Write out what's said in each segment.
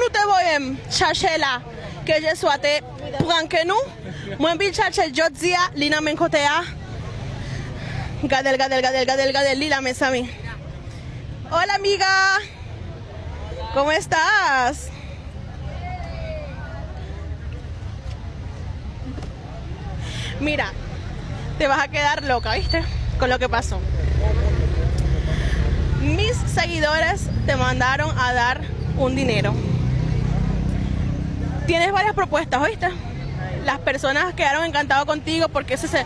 nous te voyons chercher là que je sois te prendre que nous moi vais chercher Jodia Lina Menkotea Gadel Lila Mesami. Hola amiga, ¿cómo estás? Mira, te vas a quedar loca, ¿viste? Con lo que pasó. Mis seguidores te mandaron a dar un dinero. Tienes varias propuestas, ¿oíste? Las personas quedaron encantadas contigo porque se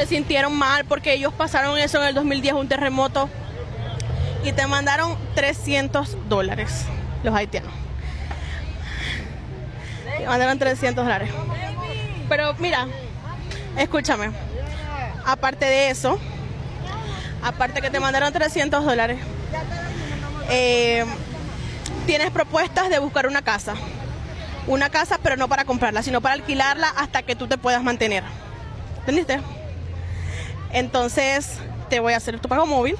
sintieron mal, porque ellos pasaron eso en el 2010, un terremoto, y te mandaron $300, los haitianos. Te mandaron $300. Pero mira, escúchame, aparte de eso, aparte que te mandaron $300, tienes propuestas de buscar una casa, pero no para comprarla, sino para alquilarla hasta que tú te puedas mantener. ¿Entendiste? Entonces, te voy a hacer tu pago móvil,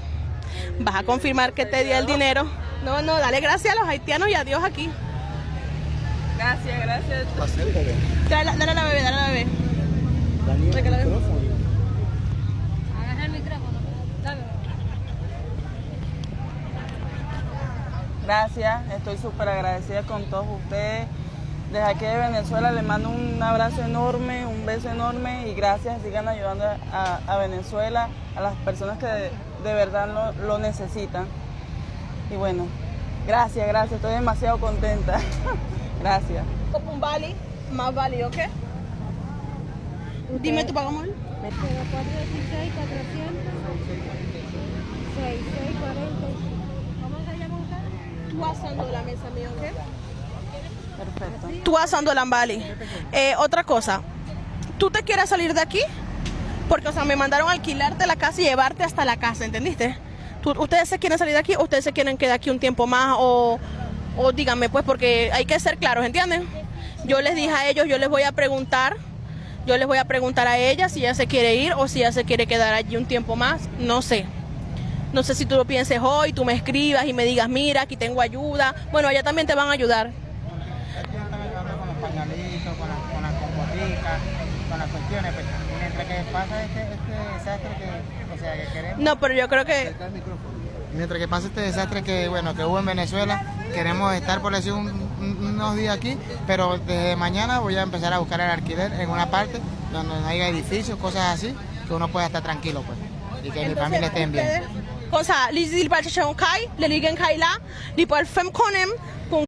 vas a confirmar que te di el dinero. No, dale gracias a los haitianos y adiós aquí. Gracias. Dale a la bebé. Agarra el micrófono. Dale. Gracias, estoy súper agradecida con todos ustedes. Desde aquí de Venezuela les mando un abrazo enorme, un beso enorme y gracias, sigan ayudando a Venezuela, a las personas que de verdad lo necesitan. Y bueno, gracias, estoy demasiado contenta. Gracias. Un Bali, más Bali, ¿ok? Dime tu pago móvil. 416, 400, 6640. ¿Cómo se llama usted? Tú asando la mesa mía, ¿ok? Perfecto. Tú asando la Bali. Otra cosa, ¿tú te quieres salir de aquí? Porque, o sea, me mandaron a alquilarte la casa y llevarte hasta la casa, ¿entendiste? ¿Ustedes se quieren salir de aquí o ustedes se quieren quedar aquí un tiempo más? O díganme, pues, porque hay que ser claros, ¿entienden? Yo les dije a ellos, yo les voy a preguntar a ella si ella se quiere ir o si ella se quiere quedar allí un tiempo más, no sé. No sé si tú lo pienses hoy, tú me escribas y me digas, mira, aquí tengo ayuda. Bueno, allá también te van a ayudar. Aquí yo también hablo con los pañalitos, con las compoticas, con las cuestiones, pues, mientras que pasa este desastre que queremos... No, pero yo creo que... Mientras que pasa este desastre que hubo en Venezuela, queremos estar por decir unos días aquí, pero desde mañana voy a empezar a buscar el alquiler en una parte donde no haya edificios, cosas así, que uno pueda estar tranquilo, pues, y que mi familia esté bien. Cosa, les dis le partir chez un kai, le liguen kai là, les pas le femme qu'on aime,